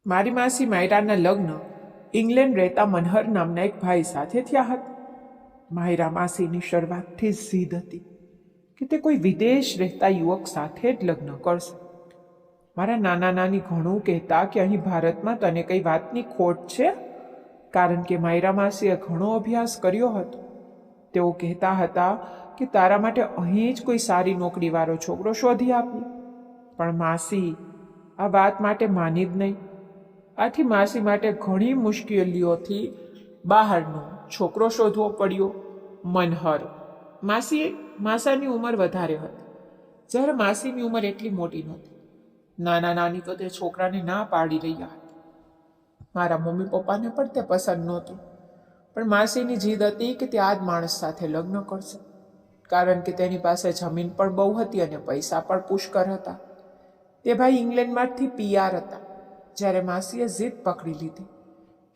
મારી માસી માયરાના લગ્ન ઇંગ્લેન્ડ રહેતા મનહર નામના એક ભાઈ સાથે થયા હતા. માયરા માસીની શરૂઆતથી જ જીદ હતી કે તે કોઈ વિદેશ રહેતા યુવક સાથે જ લગ્ન કરશે. મારા નાના નાની ઘણું કહેતા કે અહીં ભારતમાં તને કઈ વાતની ખોટ છે, કારણ કે માયરા માસીએ ઘણો અભ્યાસ કર્યો હતો. તેઓ કહેતા હતા કે તારા માટે અહીં જ કોઈ સારી નોકરીવાળો છોકરો શોધી આપી. પણ માસી આ વાત માટે માની જ નહીં. આથી માસી માટે ઘણી મુશ્કેલીઓથી બહારનો છોકરો શોધવો પડ્યો. મનહર માસાની ઉંમર વધારે હતી, જ્યારે માસીની ઉંમર એટલી મોટી નહોતી. નાના નાની તો તે છોકરાને ના પાડી રહ્યા હતા. મારા મમ્મી પપ્પાને પણ તે પસંદ નહોતું, પણ માસીની જીદ હતી કે તે આ જ માણસ સાથે લગ્ન કરશે, કારણ કે તેની પાસે જમીન પણ બહુ હતી અને પૈસા પણ પુષ્કળ હતા. તે ભાઈ ઇંગ્લેન્ડમાંથી PR હતા. જ્યારે માસીએ જીદ પકડી લીધી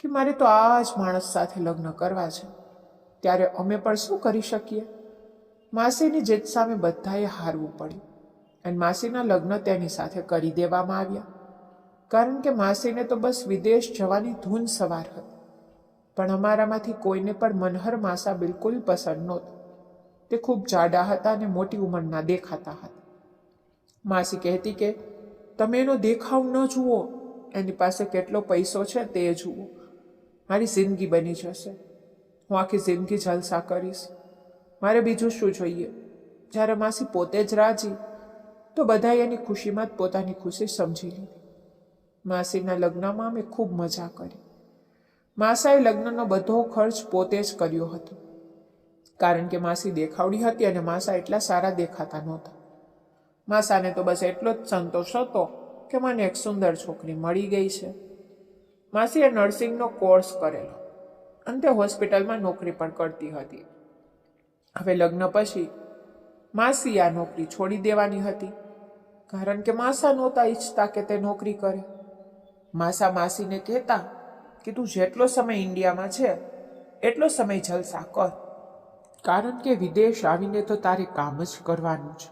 કે મારે તો આ જ માણસ સાથે લગ્ન કરવા છે, ત્યારે અમે પણ શું કરી શકીએ? માસીની જીદ સામે બધાએ હારવું પડ્યું અને માસીના લગ્ન તેની સાથે કરી દેવામાં આવ્યા, કારણ કે માસીને તો બસ વિદેશ જવાની ધૂન સવાર હતી. પણ અમારામાંથી કોઈને પણ મનહર માસા બિલકુલ પસંદ નહોતા. તે ખૂબ જાડા હતા અને મોટી ઉંમરના દેખાતા હતા. માસી કહેતી કે તમે એનો દેખાવ ન જુઓ, એની પાસે કેટલો પૈસો છે તે જુઓ. મારી જિંદગી બની જશે, હું આખી જિંદગી જલસા કરીશ, મારે બીજું શું જોઈએ? જ્યારે માસી પોતે જ રાજી, તો બધાએ એની ખુશીમાં જ પોતાની ખુશી સમજી લીધી. માસીના લગ્નમાં અમે ખૂબ મજા કરી. માસાએ લગ્નનો બધો ખર્ચ પોતે જ કર્યો હતો, કારણ કે માસી દેખાવડી હતી અને માસા એટલા સારા દેખાતા નહોતા. માસાને તો બસ એટલો જ સંતોષ હતો કે મને એક સુંદર છોકરી મળી ગઈ છે. માસીએ નર્સિંગનો કોર્સ કરેલો અને તે હોસ્પિટલમાં નોકરી પણ કરતી હતી. હવે લગ્ન પછી માસી આ નોકરી છોડી દેવાની હતી, કારણ કે માસા નહોતા ઈચ્છતા કે તે નોકરી કરે. માસા માસીને કહેતા કે તું જેટલો સમય ઇન્ડિયામાં છે એટલો સમય જલસા કર, કારણ કે વિદેશ આવીને તો તારે કામ જ કરવાનું છે.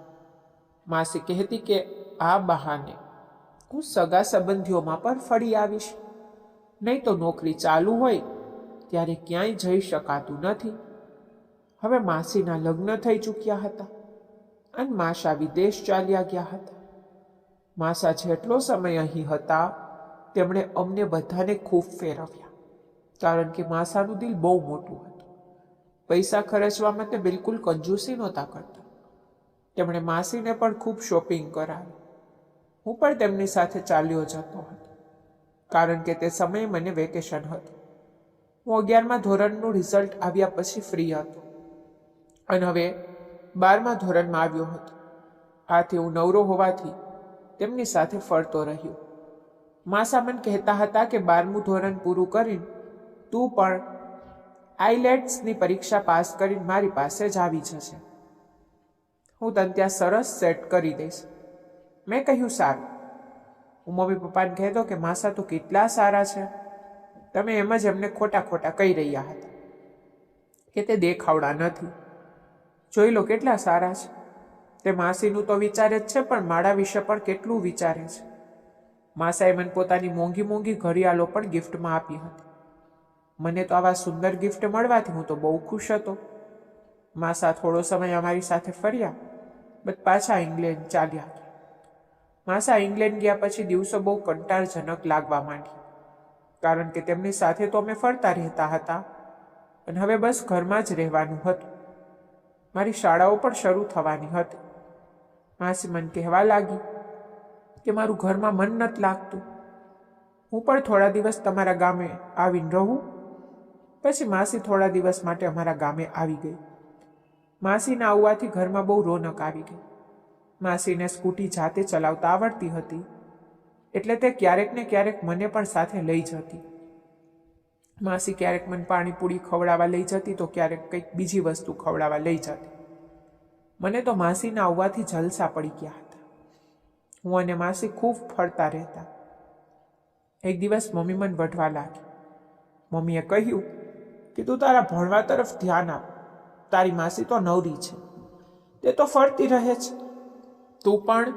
માસી કહેતી કે આ બહાને હું સગા સંબંધીઓમાં પણ ફરી આવીશ, નહીં તો નોકરી ચાલુ હોય ત્યારે ક્યાંય જઈ શકાતું નથી. હવે માસીના લગ્ન થઈ ચૂક્યા હતા અને માસા વિદેશ ચાલ્યા ગયા હતા. માસા જેટલો સમય અહીં હતા તેમણે અમને બધાને ખૂબ ફેરવ્યા, કારણ કે માસાનું દિલ બહુ મોટું હતું. પૈસા ખર્ચવામાં તે બિલકુલ કંજૂસી નહોતા કરતા. તેમણે માસીને પણ ખૂબ શોપિંગ કરાવી. હું પણ તેમની સાથે ચાલ્યો જતો હતો, કારણ કે તે સમયે મને વેકેશન હતું. હું 11મા ધોરણનું રિઝલ્ટ આવ્યા પછી ફ્રી હતો અને હવે 12મા ધોરણમાં આવ્યો હતો. આથી હું નવરો હોવાથી તેમની સાથે ફરતો રહ્યો. માસા મને કહેતા હતા કે 12મું ધોરણ પૂરું કરીને તું પણ આઈલેટ્સની પરીક્ષા પાસ કરીને મારી પાસે જ આવી જશે, હું તને ત્યાં સરસ સેટ કરી દઈશ. મેં કહ્યું સારું. હું મમ્મી પપ્પાને કહેતો કે માસા તો કેટલા સારા છે, તમે એમ જ એમને ખોટા ખોટા કહી રહ્યા હતા કે તે દેખાવડા નથી. જોઈ લો કેટલા સારા છે. તે માસીનું તો વિચારે જ છે, પણ મારા વિશે પણ કેટલું વિચારે છે. માસાએ મને પોતાની મોંઘી મોંઘી ઘડિયાળો પણ ગિફ્ટમાં આપી હતી. મને તો આવા સુંદર ગિફ્ટ મળવાથી હું તો બહુ ખુશ હતો. માસા થોડો સમય અમારી સાથે ફર્યા, બટ પાછા ઇંગ્લેન્ડ ચાલ્યા ગયા. માસા ઇંગ્લેન્ડ ગયા પછી દિવસો બહુ કંટાળજનક લાગવા માંડ્યા, કારણ કે તેમની સાથે તો અમે ફરતા રહેતા હતા અને હવે બસ ઘરમાં જ રહેવાનું હતું. મારી શાળાઓ પણ શરૂ થવાની હતી. માસી મને કહેવા લાગી કે મારું ઘરમાં મન નથી લાગતું, હું પણ થોડા દિવસ તમારા ગામે આવીને રહું. પછી માસી થોડા દિવસ માટે અમારા ગામે આવી ગઈ. માસીના આવવાથી ઘરમાં બહુ રોનક આવી ગઈ. માસીને સ્કૂટી જાતે ચલાવતા આવડતી હતી, એટલે તે ક્યારેક ને ક્યારેક મને પણ સાથે લઈ જતી. માસી ક્યારેક મને પાણીપુરી ખવડાવવા લઈ જતી તો ક્યારેક કંઈક બીજી વસ્તુ ખવડાવવા લઈ જતી. મને તો માસીના આવવાથી જલસા પડી ગયા હતા. હું અને માસી ખૂબ ફરતા રહેતા. એક દિવસ મમ્મી મને વઢવા લાગી. મમ્મીએ કહ્યું કે તું તારા ભણવા તરફ ધ્યાન આપ, તારી માસી તો નવરી છે, તે તો ફરતી રહે છે, તું પણ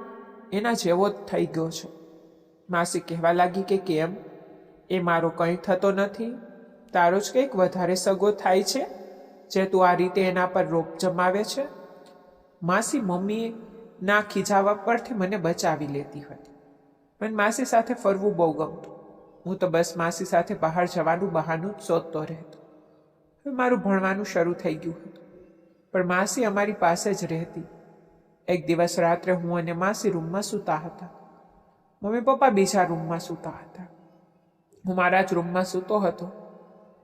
એના જેવો જ થઈ ગયો છે. માસી કહેવા લાગી કે કેમ? એ મારો કંઈ થતો નથી, તારો જ કંઈક વધારે સગો થાય છે જે તું આ રીતે એના પર રોપ જમાવે છે. માસી મમ્મીએ ના ખીજાવા પરથી મને બચાવી લેતી હતી. મને માસી સાથે ફરવું બહુ ગમતું. હું તો બસ માસી સાથે બહાર જવાનું બહાનું જ શોધતો રહેતો. હવે મારું ભણવાનું શરૂ થઈ ગયું હતું, પણ માસી અમારી પાસે જ રહેતી. એક દિવસ રાત્રે હું અને માસી રૂમમાં સૂતા હતા. મમ્મી પપ્પા બીજા રૂમમાં સૂતા હતા. હું મારા જ રૂમમાં સૂતો હતો,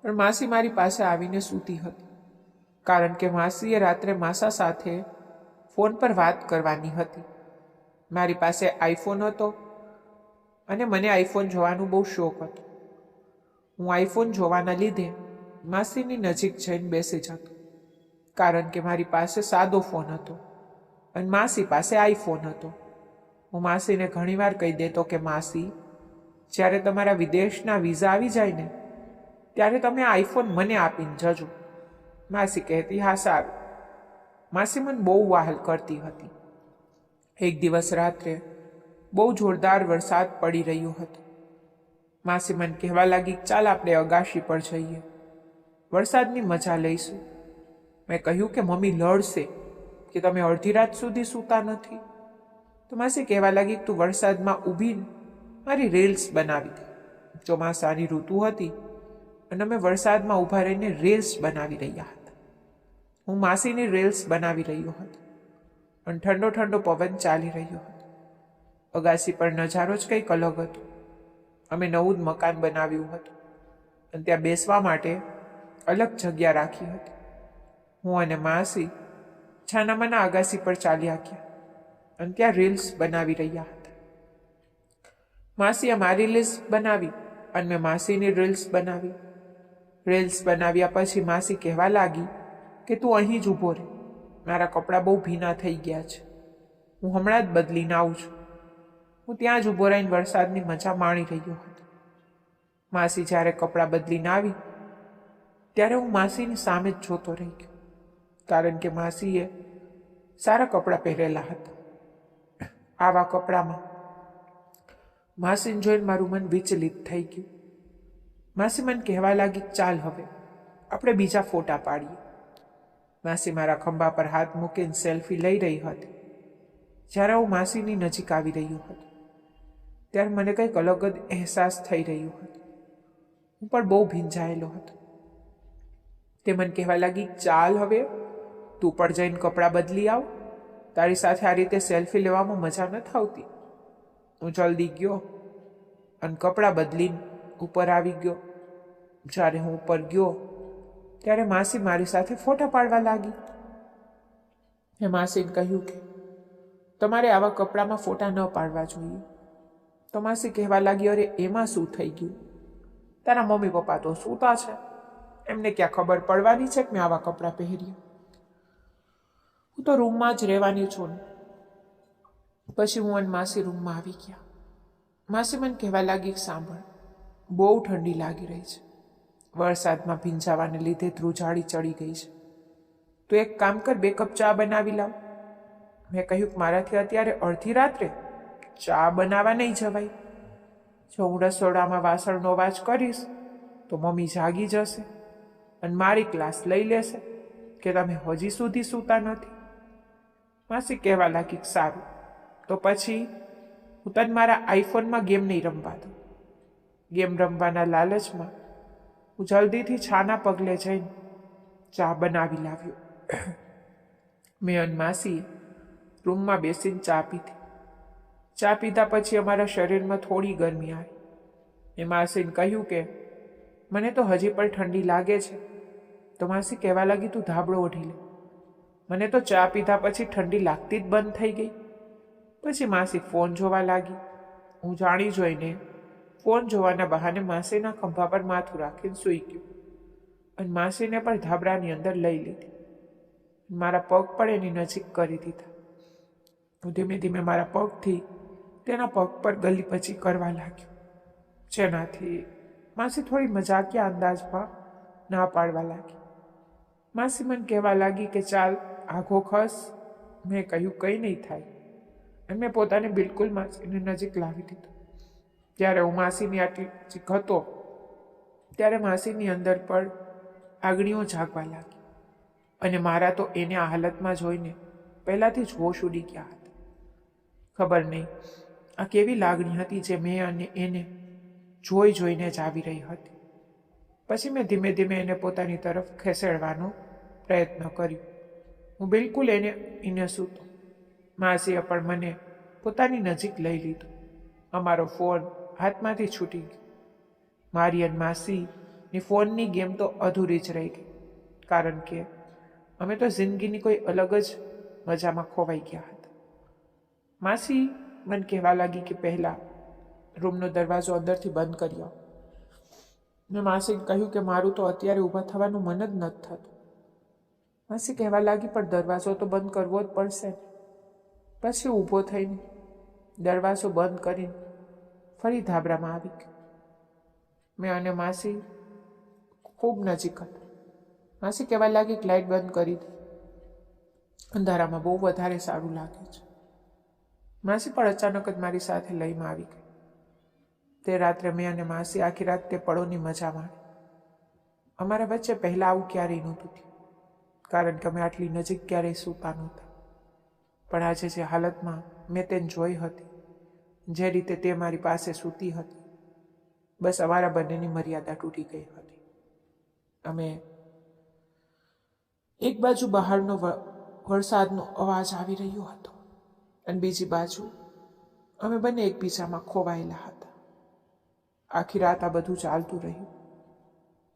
પણ માસી મારી પાસે આવીને સૂતી હતી, કારણ કે માસીએ રાત્રે માસા સાથે ફોન પર વાત કરવાની હતી. મારી પાસે આઈફોન હતો અને મને આઈફોન જોવાનો બહુ શોખ હતો. હું આઈફોન જોવાના લીધે માસીની નજીક જઈને બેસી જતો, કારણ કે મારી પાસે સાદો ફોન હતો અને માસી પાસે આઈફોન હતો. હું માસીને ઘણીવાર કહી દેતો કે માસી, જ્યારે તમારા વિદેશના વિઝા આવી જાય ને ત્યારે તમે આઈફોન મને આપીને જજો. માસી કહેતી હા સારું. માસી મને બહુ વહાલ કરતી હતી. એક દિવસ રાત્રે બહુ જોરદાર વરસાદ પડી રહ્યો હતો. માસી મને કહેવા લાગી ચાલ આપણે અગાશી પર જઈએ, વરસાદની મજા લઈશું. મેં કહ્યું કે મમ્મી લડશે કે તમે અડધી રાત સુધી સૂતા નથી. તો માસી કહેવા લાગી તું વરસાદમાં ઊભીને મારી રીલ્સ બનાવી દે. ચોમાસાની ઋતુ હતી અને અમે વરસાદમાં ઊભા રહીને રીલ્સ બનાવી રહ્યા હતા. હું માસીની રીલ્સ બનાવી રહ્યો હતો અને ઠંડો ઠંડો પવન ચાલી રહ્યો હતો. અગાસી પર નજારો જ કંઈક અલગ હતો. અમે નવું જ મકાન બનાવ્યું હતું અને ત્યાં બેસવા માટે અલગ જગ્યા રાખી હતી. હું અને માસી છાનામાના અગાસી પર ચાલ્યા ગયા અને ત્યાં રીલ્સ બનાવી રહ્યા હતા. માસીએ મારી રીલ્સ બનાવી અને મેં માસીની રીલ્સ બનાવી. રીલ્સ બનાવ્યા પછી માસી કહેવા લાગી કે તું અહીં જ ઊભો રહે, મારા કપડાં બહુ ભીના થઈ ગયા છે, હું હમણાં જ બદલીને આવું છું. હું ત્યાં જ ઊભો રહીને વરસાદની મજા માણી રહ્યો હતો. માસી જ્યારે કપડાં બદલીને આવી ત્યારે હું માસીની સામે જ જોતો રહી ગયો, કારણ કે માસીએ સારા કપડાં પહેરેલા હતા. આવા કપડામાં માસીને જોઈને મારું મન વિચલિત થઈ ગયું. માસી મને કહેવા લાગી ચાલ હવે આપણે બીજા ફોટા પાડીએ. માસી મારા ખંભા પર હાથ મૂકીને સેલ્ફી લઈ રહી હતી. જ્યારે હું માસીની નજીક આવી રહ્યો હતો ત્યારે મને કંઈક અલગ જ અહેસાસ થઈ રહ્યો હતો. હું પણ બહુ ભીંજાયેલો હતો. તે મને કહેવા લાગી ચાલ હવે તું પણ જઈને કપડાં બદલી આવ, તારી સાથે આ રીતે સેલ્ફી લેવામાં મજા નથી આવતી. હું જલ્દી ગયો અને કપડાં બદલીને ઉપર આવી ગયો. જ્યારે હું ઉપર ગયો ત્યારે માસી મારી સાથે ફોટા પાડવા લાગી. મેં માસીને કહ્યું કે તમારે આવા કપડામાં ફોટા ન પાડવા જોઈએ. તો માસી કહેવા લાગી અરે એમાં શું થઈ ગયું, તારા મમ્મી પપ્પા તો સૂતા છે, એમને ક્યાં ખબર પડવાની છે કે મેં આવા કપડાં પહેર્યા. હું તો રૂમમાં જ રહેવાની છું ને. પછી હું અને માસી રૂમમાં આવી ગયા. માસી મને કહેવા લાગી સાંભળ, બહુ ઠંડી લાગી રહી છે, વરસાદમાં ભીંજાવાને લીધે ધ્રુજાડી ચડી ગઈ છે, તો એક કામ કર 2 કપ ચા બનાવી લાવ. મેં કહ્યું કે મારાથી અત્યારે અડધી રાત્રે ચા બનાવવા નહીં જવાય. જો હું રસોડામાં વાસણનો અવાજ કરીશ તો મમ્મી જાગી જશે અને મારી ક્લાસ લઈ લેશે કે તમે હજી સુધી સૂતા નથી. માસી કહેવા લાગી સારું, તો પછી હું તને મારા આઈફોનમાં ગેમ નહીં રમવા દઉં. ગેમ રમવાના લાલચમાં હું જલ્દીથી છાના પગલે જઈને ચા બનાવી લાવ્યો. મેં અને માસીએ રૂમમાં બેસીને ચા પીધી. ચા પીધા પછી અમારા શરીરમાં થોડી ગરમી આવી. મેં માસીને કહ્યું કે મને તો હજી પણ ઠંડી લાગે છે. તો માસી કહેવા લાગી તું ધાબળો ઓઢી લે. મને તો ચા પીધા પછી ઠંડી લાગતી જ બંધ થઈ ગઈ. પછી માસી ફોન જોવા લાગી. હું જાણી જોઈને ફોન જોવાના બહાને માસીના ખંભા પર માથું રાખીને સૂઈ ગયો અને માસીને પણ ધાબળાની અંદર લઈ લીધી. મારા પગ પણ એની નજીક કરી દીધા. હું ધીમે ધીમે મારા પગથી તેના પગ પર ગલી પછી કરવા લાગ્યો, જેનાથી માસી થોડી મજાકિયા અંદાજમાં ના પાડવા લાગી. માસી મને કહેવા લાગી કે ચાલ આઘો ખસ. મેં કહ્યું કંઈ નહીં થાય અને મેં પોતાને બિલકુલ માસીની નજીક લાવી દીધું. જ્યારે હું માસીની આટલી નજીક હતો ત્યારે માસીની અંદર પણ આગણીઓ જાગવા લાગી અને મારા તો એને આ હાલતમાં જોઈને પહેલાંથી જ હોશ ઉડી ગયા હતા. ખબર નહીં આ કેવી લાગણી હતી જે મેં અને એને જોઈને જ આવી રહી હતી. પછી મેં ધીમે ધીમે એને પોતાની તરફ ખેંચવાનો પ્રયત્ન કર્યો. હું બિલકુલ એને સૂતો. માસીએ પણ મને પોતાની નજીક લઈ લીધો. અમારો ફોન હાથમાંથી છૂટી ગયો. મારી અને માસીની ફોનની ગેમ તો અધૂરી જ રહી ગઈ, કારણ કે અમે તો જિંદગીની કોઈ અલગ જ મજામાં ખોવાઈ ગયા હતા. માસી મને કહેવા લાગી કે પહેલાં રૂમનો દરવાજો અંદરથી બંધ કર્યો. મેં માસીને કહ્યું કે મારું તો અત્યારે ઊભા થવાનું મન જ નથી થતું. માસી કહેવા લાગી પણ દરવાજો તો બંધ કરવો જ પડશે ને. પછી ઊભો થઈને દરવાજો બંધ કરીને ફરી ધાબળામાં આવી ગયો. મેં અને માસી ખૂબ નજીક હતા. માસી કહેવા લાગી કે લાઇટ બંધ કરી દે, અંધારામાં બહુ વધારે સારું લાગે છે. માસી પણ અચાનક જ મારી સાથે લઈમાં આવી ગઈ. તે રાત્રે મેં અને માસી આખી રાત તે પળોની મજા માણી. અમારા વચ્ચે પહેલાં આવું ક્યારેય નહોતું થયું, કારણ કે અમે આટલી નજીક ક્યારેય સૂતા નહોતા. પણ આજે જે હાલતમાં મેં તેને જોઈ હતી, જે રીતે તે મારી પાસે સૂતી હતી, બસ અમારા બંનેની મર્યાદા તૂટી ગઈ હતી. અમે એક બાજુ બહારનો વરસાદનો અવાજ આવી રહ્યો હતો અને બીજી બાજુ અમે બંને એકબીજામાં ખોવાયેલા હતા. આખી રાત આ બધું ચાલતું રહ્યું.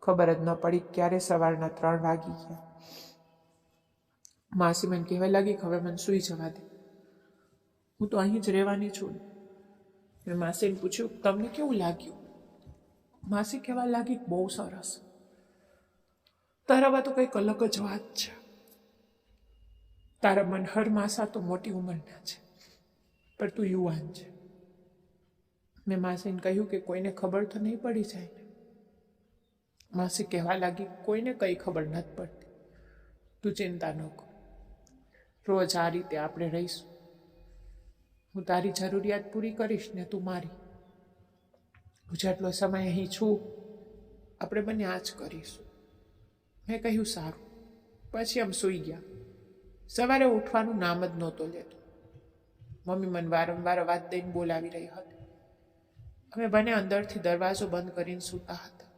ખબર જ ન પડી ક્યારે સવારના 3 વાગી ગયા. માસી મને કહેવા લાગી હવે મને સૂઈ જવા દે, હું તો અહીં જ રહેવાની છું. મેં માસીને પૂછ્યું તમને કેવું લાગ્યું? માસી કહેવા લાગી બહુ સરસ, તારામાં તો કંઈક અલગ જ વાત છે. તારા મનહર માસા તો મોટી ઉંમરના છે, પણ તું યુવાન છે. મેં માસીને કહ્યું કે કોઈને ખબર તો નહીં પડી જાય ને? માસી કહેવા લાગી કોઈને કંઈ ખબર નથી પડતી, તું ચિંતા ન કર. રોજ આ રીતે આપણે રહીશું. હું તારી જરૂરિયાત પૂરી કરીશ ને તું મારી. હું જેટલો સમય અહીં છું આપણે બંને આ જ કરીશું. મેં કહ્યું સારું. પછી આમ સૂઈ ગયા. સવારે ઉઠવાનું નામ જ નહોતો લેતો. મમ્મી મને વારંવાર અવાજ દઈને બોલાવી રહી હતી. અમે બંને અંદરથી દરવાજો બંધ કરીને સૂતા હતા.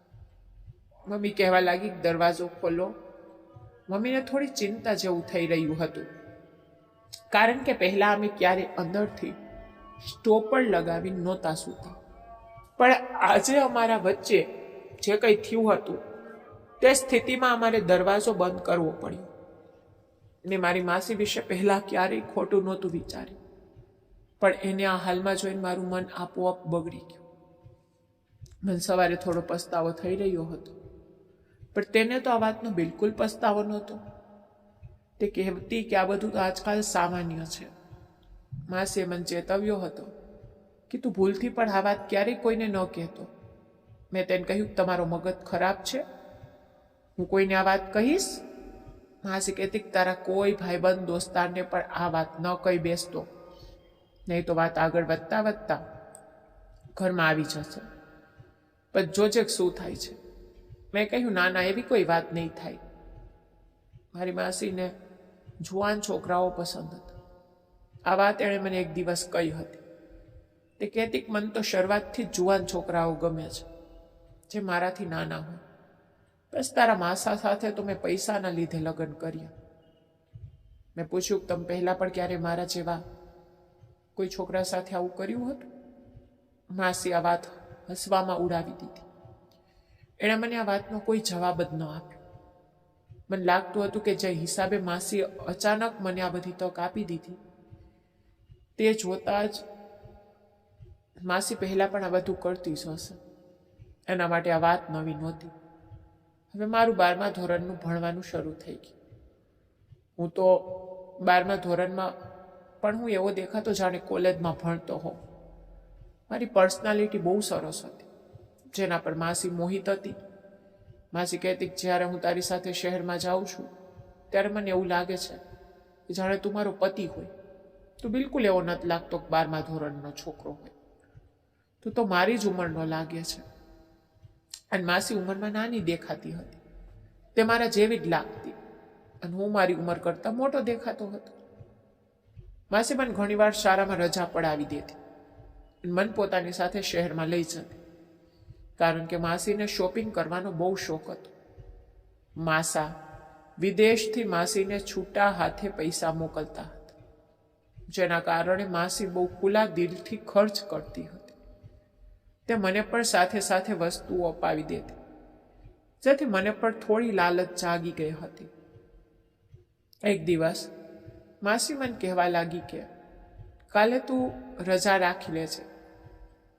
મમ્મી કહેવા લાગી દરવાજો ખોલો. મમ્મીને થોડી ચિંતા જેવું થઈ રહ્યું હતું, કારણ કે પહેલાં અમે ક્યારે અંદરથી સ્ટોપર લગાવી નહોતા સૂતા. પણ આજે અમારા વચ્ચે જે કંઈ થયું હતું તે સ્થિતિમાં અમારે દરવાજો બંધ કરવો પડ્યો. ને મારી માસી વિશે પહેલાં ક્યારેય ખોટું નહોતું વિચાર્યું, પણ એને આ હાલમાં જોઈને મારું મન આપોઆપ બગડી ગયું. મને સવારે થોડો પસ્તાવો થઈ રહ્યો હતો, પણ તેને તો આ વાતનો બિલકુલ પસ્તાવો નહોતો. તે કહેતી કે આ બધું તો આજકાલ સામાન્ય છે. માસીએ મને ચેતવ્યો હતો કે તું ભૂલથી પણ આ વાત ક્યારેય કોઈને ન કહેતો. મેં તેને કહ્યું તમારો મગજ ખરાબ છે, હું કોઈને આ વાત કહીશ? માસી કહેતી કે તારા કોઈ ભાઈબંધ દોસ્તારને પણ આ વાત ન કહી બેસતો, નહીં તો વાત આગળ વધતા વધતા ઘરમાં આવી જશે. પણ જોજે શું થાય છે. મેં કહ્યું ના ના, એવી કોઈ વાત નહીં થાય. મારી માસીને જુવાન છોકરાઓ પસંદ હતા. આ વાત એણે મને એક દિવસ કહી હતી. તે કહેતી કે મને તો શરૂઆતથી જ જુવાન છોકરાઓ ગમે છે, જે મારાથી નાના હોય. બસ તારા માસા સાથે તો મેં પૈસાના લીધે લગ્ન કર્યા. મેં પૂછ્યું કે તમે પહેલાં પણ ક્યારે મારા જેવા કોઈ છોકરા સાથે આવું કર્યું હતું? માસી આ વાત હસવામાં ઉડાવી દીધી. એણે મને આ વાતનો કોઈ જવાબ જ ન આપ્યો. મને લાગતું હતું કે જે હિસાબે માસી અચાનક મને આ બધી તક આપી દીધી, તે જોતા જ માસી પહેલાં પણ આ બધું કરતી જ હશે. એના માટે આ વાત નવી નહોતી. હવે મારું 12મા ધોરણનું ભણવાનું શરૂ થઈ ગયું. હું તો 12મા ધોરણમાં પણ હું એવો દેખાતો જાણે કોલેજમાં ભણતો હોઉં. મારી પર્સનાલિટી બહુ સરસ હતી, જેના પર માસી મોહિત હતી. માસી કહેતી કે જ્યારે હું તારી સાથે શહેરમાં જાઉં છું ત્યારે મને એવું લાગે છે કે જાણે તું મારો પતિ હોય. તું બિલકુલ એવો નથી લાગતો કે 12મા ધોરણનો છોકરો હોય. તું તો મારી જ ઉંમરનો લાગે છે. અને માસી ઉંમરમાં નાની દેખાતી હતી, તે મારા જેવી જ લાગતી, અને હું મારી ઉંમર કરતાં મોટો દેખાતો હતો. માસી મને ઘણીવાર શાળામાં રજા પડાવી દેતી અને મન પોતાની સાથે શહેરમાં લઈ જતી, કારણ કે માસીને શોપિંગ કરવાનો બહુ શોખ હતો. માસા વિદેશથી માસીને છૂટા હાથે પૈસા મોકલતા હતા, જેના કારણે માસી બહુ ખુલ્લા દિલથી ખર્ચ કરતી હતી. તે મને પણ સાથે સાથે વસ્તુઓ અપાવી દેતી, જેથી મને પણ થોડી લાલચ જાગી ગઈ હતી. એક દિવસ માસી મને કહેવા લાગી કે કાલે તું રજા રાખી લે છે,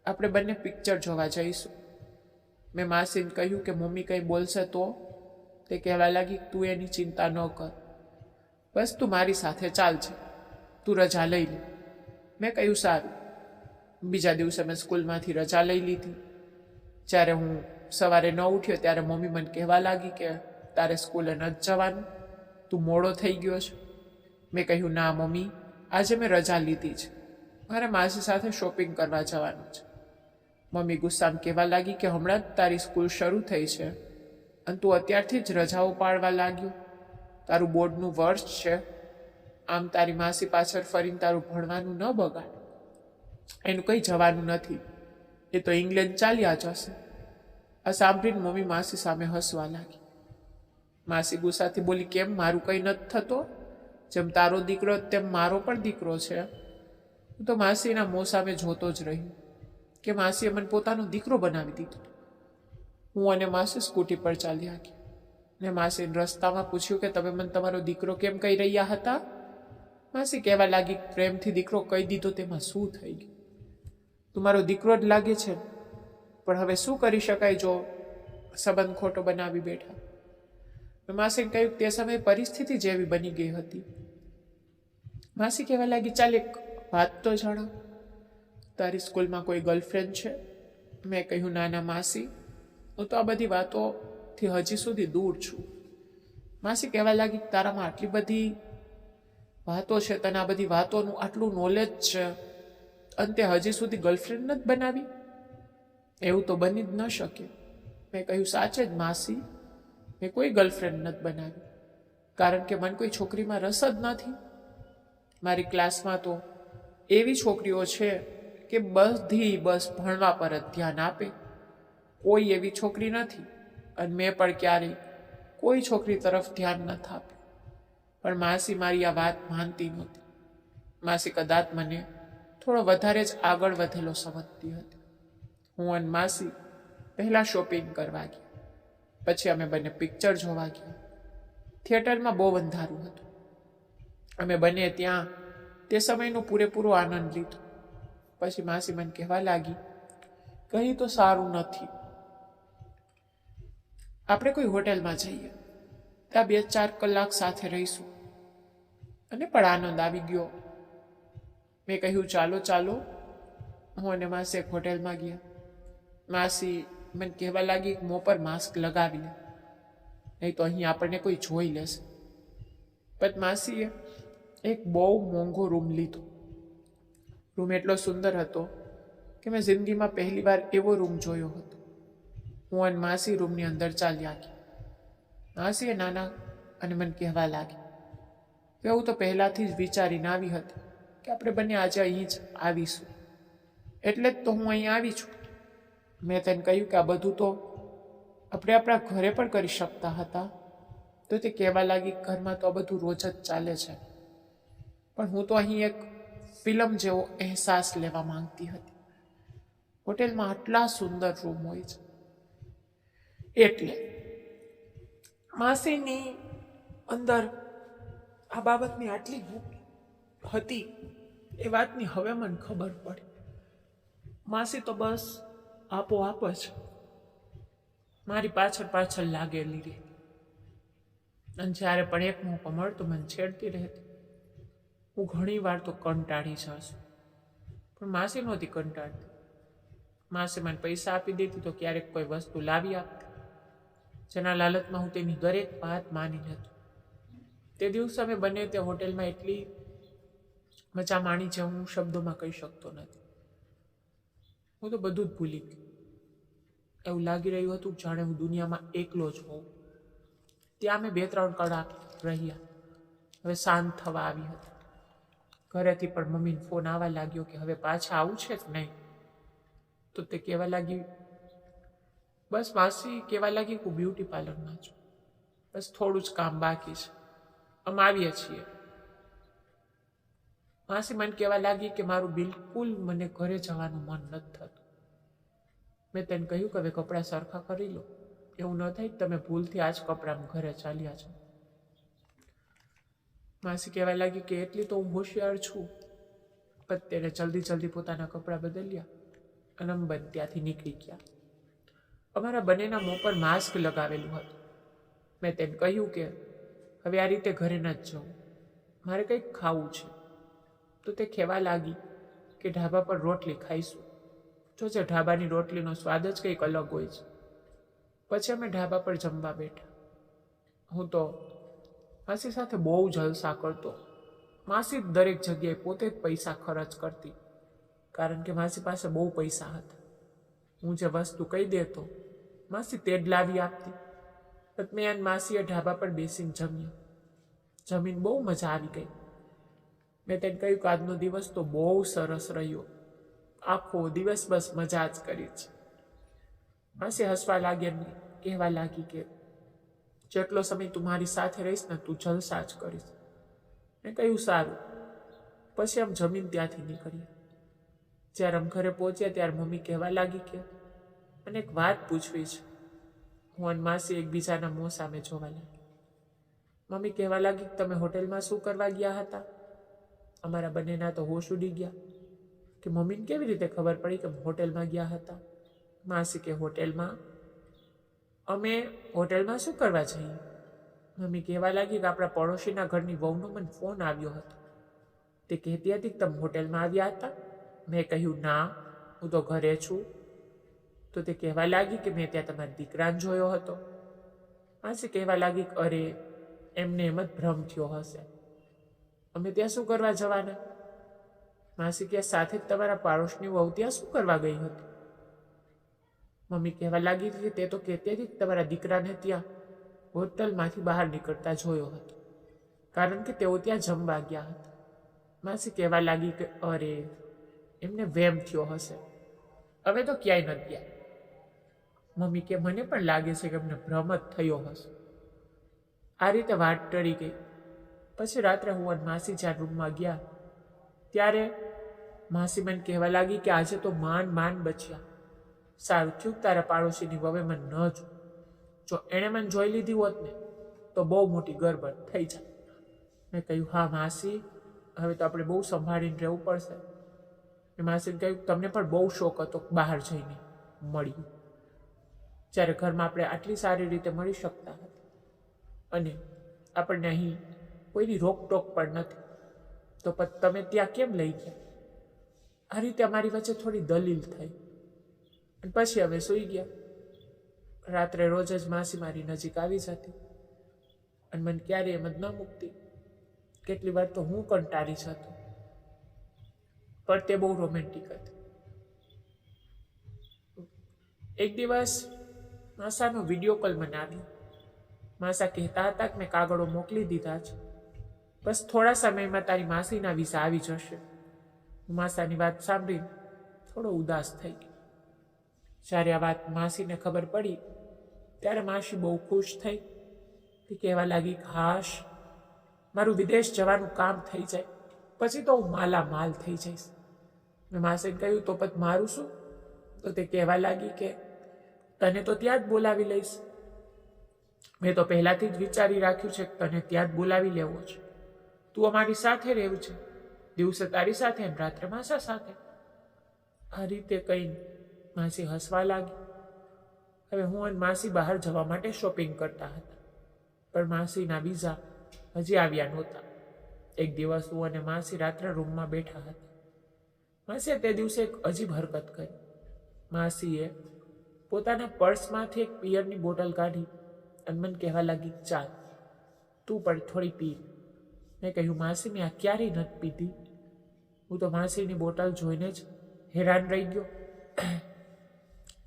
આપણે બંને પિક્ચર જોવા જઈશું. મેં માસીને કહ્યું કે મમ્મી કંઈ બોલશે તો? તે કહેવા લાગી તું એની ચિંતા ન કર, બસ તું મારી સાથે ચાલજે, તું રજા લઈ લે. મેં કહ્યું સારું. બીજા દિવસે મેં સ્કૂલમાંથી રજા લઈ લીધી. જ્યારે હું સવારે ન ઉઠ્યો ત્યારે મમ્મી મને કહેવા લાગી કે તારે સ્કૂલે નથી જવાનું, તું મોડો થઈ ગયો છે. મેં કહ્યું ના મમ્મી, આજે મેં રજા લીધી છે, મારે માસી સાથે શોપિંગ કરવા જવાનું છે. મમ્મી ગુસ્સામાં કહેવા લાગી કે હમણાં જ તારી સ્કૂલ શરૂ થઈ છે અને તું અત્યારથી જ રજાઓ પાડવા લાગ્યો. તારું બોર્ડનું વર્ષ છે, આમ તારી માસી પાછળ ફરીને તારું ભણવાનું ન બગાડ. એનું કંઈ જવાનું નથી, એ તો ઇંગ્લેન્ડ ચાલ્યા જશે. આ સાંભળીને મમ્મી માસી સામે હસવા લાગી. માસી ગુસ્સાથી બોલી કેમ, મારું કંઈ નથી થતો? જેમ તારો દીકરો તેમ મારો પણ દીકરો છે. હું તો માસીના મોં સામે જોતો જ રહ્યો કે માસીએ મને પોતાનો દીકરો બનાવી દીધો. હું અને માસી સ્કૂટી પર ચાલ્યા ગયા ને માસીને રસ્તામાં પૂછ્યું કે તમે મને તમારો દીકરો કેમ કહી રહ્યા હતા? માસી કહેવા લાગી પ્રેમથી દીકરો કહી દીધો તેમાં શું થઈ ગયું? તું મારો દીકરો જ લાગે છે, પણ હવે શું કરી શકાય જો સંબંધ ખોટો બનાવી બેઠા? મેં માસીને કહ્યું તે સમયે પરિસ્થિતિ જેવી બની ગઈ હતી. માસી કહેવા લાગી ચાલ એક વાત તો જણાવ, તારી સ્કૂલમાં કોઈ ગર્લફ્રેન્ડ છે? મેં કહ્યું ના ના માસી, હું તો આ બધી વાતોથી હજી સુધી દૂર છું. માસી કહેવા લાગી તારામાં આટલી બધી વાતો છે, તને આ બધી વાતોનું આટલું નોલેજ છે, અને તે હજી સુધી ગર્લફ્રેન્ડ નથી બનાવી? એવું તો બની જ ન શકે. મેં કહ્યું સાચે જ માસી, મેં કોઈ ગર્લફ્રેન્ડ નથી બનાવી, કારણ કે મને કોઈ છોકરીમાં રસ જ નથી. મારી ક્લાસમાં તો એવી છોકરીઓ છે કે બસ ભણવા પર જ ધ્યાન આપે, કોઈ એવી છોકરી નથી, અને મેં પણ ક્યારેય કોઈ છોકરી તરફ ધ્યાન નથી આપ્યું. પણ માસી મારી આ વાત માનતી નહોતી. માસી કદાચ મને થોડો વધારે જ આગળ વધેલો સમજતી હતી. હું અને માસી પહેલાં શોપિંગ કરવા ગયા, પછી અમે બંને પિક્ચર જોવા ગયા. થિયેટરમાં બહુ અંધારું હતું. અમે બંને ત્યાં તે સમયનો પૂરેપૂરો આનંદ લીધો. પછી માસી મને કહેવા લાગી કંઈ તો સારું નથી, આપણે કોઈ હોટેલમાં જઈએ, ત્યાં 2-4 કલાક સાથે રહીશું. અને પણ આનંદ આવી ગયો. મેં કહ્યું ચાલો ચાલો. હું અને માસી એક હોટેલમાં ગયા. માસી મને કહેવા લાગી મોં પર માસ્ક લગાવી લે, નહીં તો અહીં આપણને કોઈ જોઈ લેશે. પણ માસીએ એક બહુ મોંઘો રૂમ લીધો. રૂમ એટલો સુંદર હતો કે મેં જિંદગીમાં પહેલી વાર એવો રૂમ જોયો હતો. હું અને માસી રૂમની અંદર ચાલ્યા ગયા. માસીએ નાના અને મને કહેવા લાગી કે હું તો પહેલાંથી જ વિચારીને આવી હતી કે આપણે બંને આજે અહીં જ આવીશું, એટલે જ તો હું અહીં આવી છું. મેં તેને કહ્યું કે આ બધું તો આપણે આપણા ઘરે પણ કરી શકતા હતા. તો તે કહેવા લાગી ઘરમાં તો આ બધું રોજ જ ચાલે છે, પણ હું તો અહીં એક ફિલ્મ જેવો અહેસાસ લેવા માંગતી હતી. હોટેલમાં આટલા સુંદર રૂમ હોય છે. એટલે માસીની અંદર આ બાબતની આટલી ભૂખ હતી એ વાતની હવે મને ખબર પડી. માસી તો બસ આપોઆપ જ મારી પાછળ પાછળ લાગેલી રહી, અને જ્યારે પણ એક મોકો મળતો મને છેડતી રહેતી. હું ઘણી વાર તો કંટાળી જાઉં, પણ માસી નહોતી કંટાળતી. માસી મને પૈસા આપી દેતી તો ક્યારેક કોઈ વસ્તુ લાવી આપતી, જેના લાલચમાં હું તેની દરેક વાત માની લેતો. તે દિવસે અમે બંને તે હોટેલમાં એટલી મજા માણી જે હું શબ્દોમાં કહી શકતો નથી. હું તો બધું જ ભૂલી ગઈ. એવું લાગી રહ્યું હતું જાણે હું દુનિયામાં એકલો જ હોઉં. ત્યાં મેં 2-3 કલાક રહ્યા. હવે શાંત થવા આવી હતી. ઘરેથી પણ મમ્મીને ફોન આવવા લાગ્યો કે હવે પાછા આવું છે કે નહીં. તો તે કહેવા લાગી, બસ માસી કહેવા લાગી હું બ્યુટી પાર્લરમાં છું, બસ થોડું જ કામ બાકી છે, અમે આવીએ છીએ. માસી મને કહેવા લાગી કે મારું બિલકુલ મને ઘરે જવાનું મન નથી થતું. મેં તેને કહ્યું કે હવે કપડાં સરખા કરી લો, એવું ન થાય તમે ભૂલથી આ જ કપડાં ઘરે ચાલ્યા છો. માસી કહેવા લાગી કે એટલી તો હું હોશિયાર છું. પણ તેને જલ્દી પોતાના કપડાં બદલ્યા અને અમે બંને ત્યાંથી નીકળી ગયા. અમારા બંનેના મોં પર માસ્ક લગાવેલું હતું. મેં તેને કહ્યું કે હવે આ રીતે ઘરે ન જ જવું, મારે કંઈક ખાવું છે. તો તે કહેવા લાગી કે ઢાબા પર રોટલી ખાઈશું. જોજે ઢાબાની રોટલીનો સ્વાદ જ કંઈક અલગ હોય છે. પછી અમે ઢાબા પર જમવા બેઠા. હું તો માસી સાથે બહુ જલસા કરતો. માસી દરેક જગ્યાએ પોતે જ પૈસા ખર્ચ કરતી, કારણ કે માસી પાસે બહુ પૈસા હતા. હું જે વસ્તુ કહી દેતો માસી તે જ લાવી આપતી. મેં અને માસીએ ઢાબા પર બેસીને જમ્યા. જમીને બહુ મજા આવી ગઈ. મેં તેને કહ્યું કે આજનો દિવસ તો બહુ સરસ રહ્યો, આખો દિવસ બસ મજા જ કરી છે. માસી હસવા લાગી અને કહેવા લાગી કે જેટલો સમય તું મારી સાથે રહીશ ને તું જલસા જ કરીશ. મેં કહ્યું સારું. પછી આમ જમીન ત્યાંથી નીકળ્યા. જ્યારે આમ ઘરે પહોંચ્યા ત્યારે મમ્મી કહેવા લાગી કે મને એક વાત પૂછવી છે. હું અને માસી એકબીજાના મોં સામે જોવા લાગી. મમ્મી કહેવા લાગી કે તમે હોટેલમાં શું કરવા ગયા હતા? અમારા બંનેના તો હોશ ઉડી ગયા કે મમ્મીને કેવી રીતે ખબર પડી કે હોટેલમાં ગયા હતા. માસી કે હોટેલમાં? અમે હોટેલમાં શું કરવા જઈએ? મમ્મી કહેવા લાગી કે આપણા પડોશીના ઘરની વહુનો મને ફોન આવ્યો હતો. તે કહેતી હતી કે તમે હોટેલમાં આવ્યા હતા. મેં કહ્યું ના, હું તો ઘરે છું. તો તે કહેવા લાગી કે મેં ત્યાં તમારા દીકરાને જોયો હતો. માસી કહેવા લાગી કે અરે એમને એમ જ ભ્રમ થયો હશે, અમે ત્યાં શું કરવા જવાના? માસી કે સાથે જ તમારા પાડોશની વહુ ત્યાં શું કરવા ગઈ હતી? મમ્મી કહેવા લાગી કે તે તો કહેતી હતી કે તમારા દીકરાને ત્યાં હોટલમાંથી બહાર નીકળતા જોયો હતો, કારણ કે તેઓ ત્યાં જમવા ગયા હતા. માસી કહેવા લાગી કે અરે એમને વહેમ થયો હશે, અમે તો ક્યાંય નથી ગયા. મમ્મી કે મને પણ લાગે છે કે એમને ભ્રમ જ થયો હશે. આ રીતે વાત ટળી ગઈ. પછી રાત્રે હું અને માસી જ્યાં રૂમમાં ગયા ત્યારે માસી મને કહેવા લાગી કે આજે તો માંડ બચ્યા. સારું થયું તારા પાડોશીની વવે મને ન જો. જો એણે મને જોઈ લીધી હોત ને તો બહુ મોટી ગરબડ થઈ જાય. મેં કહ્યું હા માસી, હવે તો આપણે બહુ સંભાળીને રહેવું પડશે. મેં માસીને કહ્યું તમને પણ બહુ શોખ હતો બહાર જઈને મળીએ, જ્યારે ઘરમાં આપણે આટલી સારી રીતે મળી શકતા હતા અને આપણને અહીં કોઈની રોકટોક પણ નથી, તો પછી તમે ત્યાં કેમ લઈ ગયા? આ રીતે અમારી વચ્ચે થોડી દલીલ થઈ અને પછી અમે સૂઈ ગયા. રાત્રે રોજ જ માસી મારી નજીક આવી જતી અને મને ક્યારેય એમ જ ન મૂકતી. કેટલી વાર તો હું કંટાળી જતો, પણ તે બહુ રોમેન્ટિક હતી. એક દિવસ માસાનો વિડીયો કોલ મને આવ્યો. માસા કહેતા હતા કે મેં કાગળો મોકલી દીધા છે, બસ થોડા સમયમાં તારી માસીના વિઝા આવી જશે. માસાની વાત સાંભળીને થોડો ઉદાસ થઈ ગઈ. જ્યારે આ વાત માસીને ખબર પડી ત્યારે માસી બહુ ખુશ થઈ. તે કહેવા લાગી કે હાશ, મારું વિદેશ જવાનું કામ થઈ જાય પછી તો હું માલામાલ થઈ જઈશ. મેં માસીને કહ્યું તો પછી મારું શું? તો તે કહેવા લાગી કે તને તો ત્યાં જ બોલાવી લઈશ. મેં તો પહેલાથી જ વિચારી રાખ્યું છે કે તને ત્યાં જ બોલાવી લેવો છે. તું અમારી સાથે રહેવું છે, દિવસે તારી સાથે અને રાત્રે માસા સાથે. આ રીતે કહીને માસી હસવા લાગી. હવે હું અને માસી બહાર જવા માટે શોપિંગ કરતા હતા, પણ માસીના વિઝા હજી આવ્યા નહોતા. એક દિવસ હું અને માસી રાત્રે રૂમમાં બેઠા હતા. માસીએ તે દિવસે એક અજીબ હરકત કરી. માસીએ પોતાના પર્સમાંથી એક પિયરની બોટલ કાઢી અને મને કહેવા લાગી ચાલ તું પણ થોડી પી. મેં કહ્યું માસી મેં આ ક્યારેય નથી પીધી. હું તો માસીની બોટલ જોઈને જ હેરાન રહી ગયો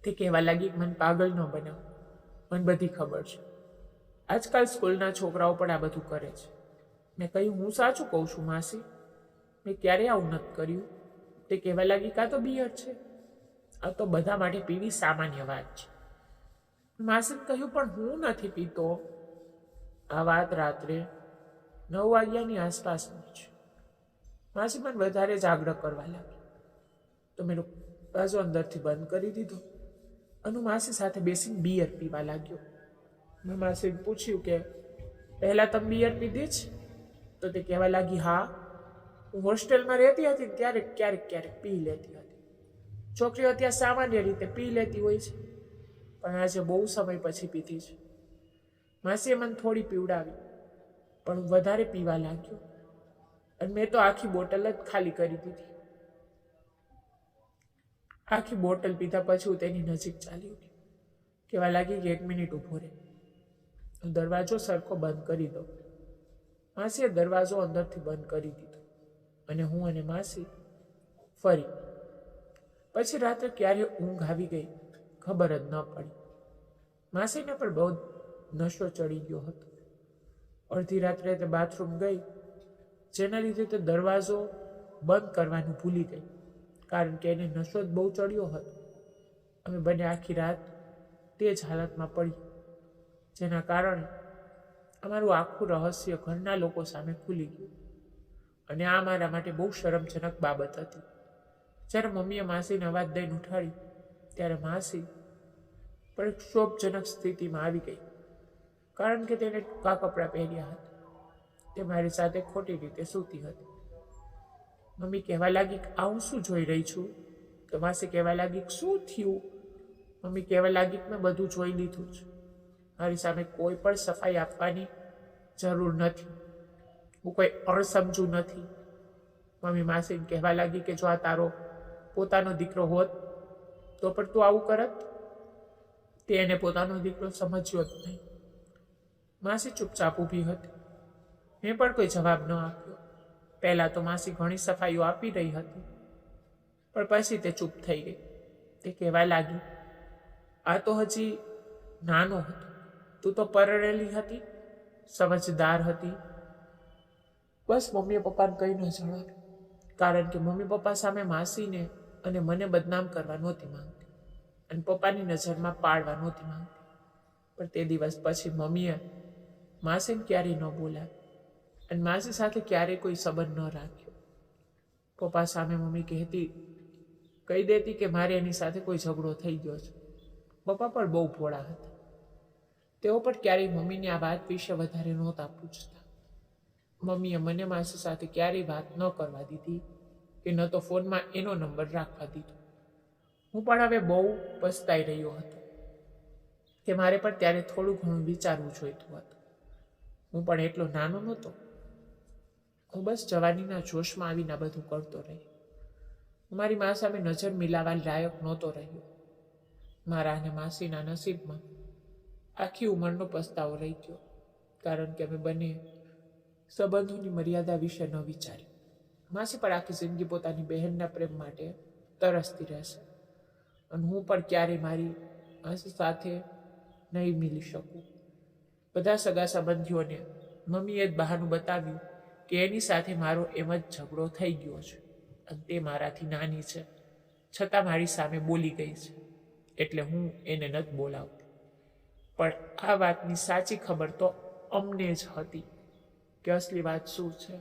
તે કહેવા લાગી કે મને પાગલ ન બનાવ, મને બધી ખબર છે. આજકાલ સ્કૂલના છોકરાઓ પણ આ બધું કરે છે. મેં કહ્યું, હું સાચું કહું છું માસી, મેં ક્યારેય આવું નથી કર્યું. તે કહેવા લાગી, કાં તો બિયર છે, આ તો બધા માટે પીવી સામાન્ય વાત છે. માસીને કહ્યું, પણ હું નથી પીતો. આ વાત રાત્રે 9 વાગ્યાની આસપાસની છે. માસી મને વધારે જ આગ્રહ કરવા લાગી તો મેં દરવાજો અંદરથી બંધ કરી દીધો. અનુ માસી સાથે બેસીને બિયર પીવા લાગ્યો. મેં માસીને પૂછ્યું કે પહેલાં તમે બિયર પીધી જ? તો તે કહેવા લાગી, હા, હું હોસ્ટેલમાં રહેતી હતી ત્યારે ક્યારેક પી લેતી હતી. છોકરીઓ ત્યાં સામાન્ય રીતે પી લેતી હોય છે, પણ આજે બહુ સમય પછી પીધી છે. માસીએ મને થોડી પીવડાવી, પણ હું વધારે પીવા લાગ્યો અને મેં તો આખી બોટલ જ ખાલી કરી દીધી. આખી બોટલ પીધા પછી હું તેની નજીક ચાલી ઉઠી. કહેવા લાગી કે 1 મિનિટ ઊભો રહે, હું દરવાજો સરખો બંધ કરી દઉં. માસીએ દરવાજો અંદરથી બંધ કરી દીધો અને હું અને માસી ફરી. પછી રાત્રે ક્યારે ઊંઘ આવી ગઈ ખબર જ ન પડી. માસીને પણ બહુ નશો ચડી ગયો હતો. અડધી રાત્રે તે બાથરૂમ ગઈ, જેના લીધે તે દરવાજો બંધ કરવાનું ભૂલી ગઈ, કારણ કે એને નશો જ બહુ ચડ્યો હતો. અમે બંને આખી રાત તે જ હાલતમાં પડી, જેના કારણે અમારું આખું રહસ્ય ઘરના લોકો સામે ખુલી ગયું અને આ મારા માટે બહુ શરમજનક બાબત હતી. જ્યારે મમ્મીએ માસીને અવાજ દઈને ઉઠાડી ત્યારે માસી પણ એક ક્ષોભજનક સ્થિતિમાં આવી ગઈ, કારણ કે તેને ટૂંકા કપડાં પહેર્યા હતા. તે મારી સાથે ખોટી રીતે સૂતી હતી. મમ્મી કહેવા લાગી કે આ હું શું જોઈ રહી છું? તો માસી કહેવા લાગી કે શું થયું? મમ્મી કહેવા લાગી કે મેં બધું જોઈ લીધું છે, મારી સામે કોઈ પણ સફાઈ આપવાની જરૂર નથી, હું કોઈ અણસમજુ નથી. મમ્મી માસીને કહેવા લાગી કે જો આ તારો પોતાનો દીકરો હોત તો પણ તું આવું કરત? તે એને પોતાનો દીકરો સમજ્યો જ નહીં. માસી ચૂપચાપ ઊભી હતી. મેં પણ કોઈ જવાબ ન આપ્યો. પહેલાં તો માસી ઘણી સફાઈઓ આપી રહી હતી, પણ પછી તે ચૂપ થઈ ગઈ. તે કહેવા લાગી, આ તો હજી નાનો હતો, તું તો પરણેલી હતી, સમજદાર હતી. બસ મમ્મીએ પપ્પાને કંઈ ન જણાવ્યું, કારણ કે મમ્મી પપ્પા સામે માસીને અને મને બદનામ કરવા નહોતી માંગતી અને પપ્પાની નજરમાં પાડવા નહોતી માંગતી. પણ તે દિવસ પછી મમ્મીએ માસીને ક્યારેય ન બોલાવી અને માસી સાથે ક્યારેય કોઈ સંબંધ ન રાખ્યો. પપ્પા સામે મમ્મી કહી દેતી કે મારે એની સાથે કોઈ ઝઘડો થઈ ગયો છે. પપ્પા પણ બહુ ભોળા હતા. તેઓ પણ ક્યારેય મમ્મીની આ વાત વિશે વધારે નહોતા પૂછતા. મમ્મીએ મને માસી સાથે ક્યારેય વાત ન કરવા દીધી કે ન તો ફોનમાં એનો નંબર રાખવા દીધો. હું પણ હવે બહુ પસ્તાઈ રહ્યો હતો કે મારે પણ ત્યારે થોડું ઘણું વિચારવું જોઈતું હતું. હું પણ એટલો નાનો નહોતો. હું બસ જવાનીના જોશમાં આવીને બધું કરતો રહ્યો. હું મારી મા સામે નજર મિલાવવા લાયક નહોતો રહ્યો. મારા અને માસીના નસીબમાં આખી ઉંમરનો પસ્તાવો રહી ગયો, કારણ કે અમે બંને સંબંધોની મર્યાદા વિશે ન વિચાર્યું. માસી પણ આખી જિંદગી પોતાની બહેનના પ્રેમ માટે તરસતી રહેશે અને હું પણ ક્યારેય મારી માસી સાથે નહીં મિલી શકું. બધા સગા સંબંધીઓને મમ્મીએ જ બહાનું બતાવ્યું કે એની સાથે મારો એમ જ ઝઘડો થઈ ગયો છે અને તે મારાથી નાની છે, છતાં મારી સામે બોલી ગઈ છે, એટલે હું એને નથી બોલાવતી. પણ આ વાતની સાચી ખબર તો અમને જ હતી કે અસલી વાત શું છે.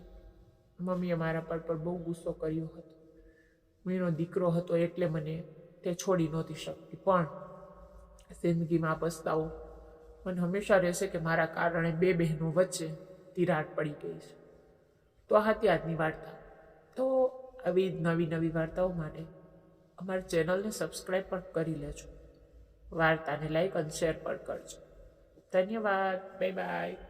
મમ્મીએ મારા પર પણ બહુ ગુસ્સો કર્યો હતો. હું એનો દીકરો હતો એટલે મને તે છોડી નહોતી શકતી. પણ જિંદગીમાં પસ્તાવો મને હંમેશા રહેશે કે મારા કારણે 2 બહેનો વચ્ચે તિરાડ પડી ગઈ છે. તો આ હતી આજની વાર્તા. તો આવી નવી વાર્તાઓ માટે અમારી ચેનલને સબસ્ક્રાઈબ પણ કરી લેજો. વાર્તાને લાઈક અને શેર પણ કરજો. ધન્યવાદ. Bye bye.